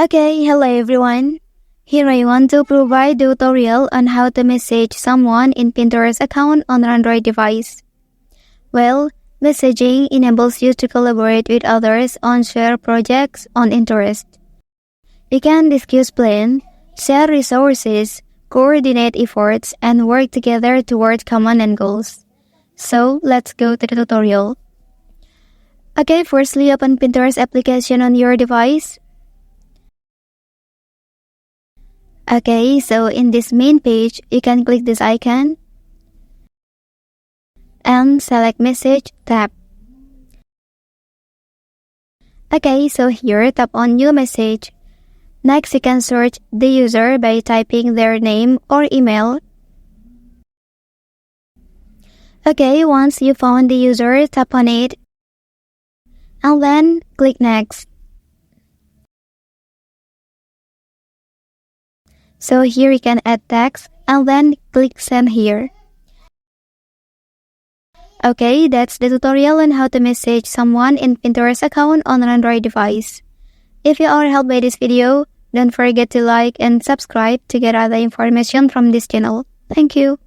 Okay, hello everyone. Here I want to provide a tutorial on how to message someone in Pinterest account on Android device. Well, messaging enables you to collaborate with others on shared projects on interest. You can discuss plans, share resources, coordinate efforts, and work together toward common end goals. So, let's go to the tutorial. Okay, firstly open Pinterest application on your device. Okay, so in this main page, you can click this icon and select Message tab. Okay, so here tap on New Message. Next, you can search the user by typing their name or email. Okay, once you found the user, tap on it and then click Next. So here you can add text and then click Send here. Okay, that's the tutorial on how to message someone in Pinterest account on an Android device. If you are helped by this video, don't forget to like and subscribe to get other information from this channel. Thank you.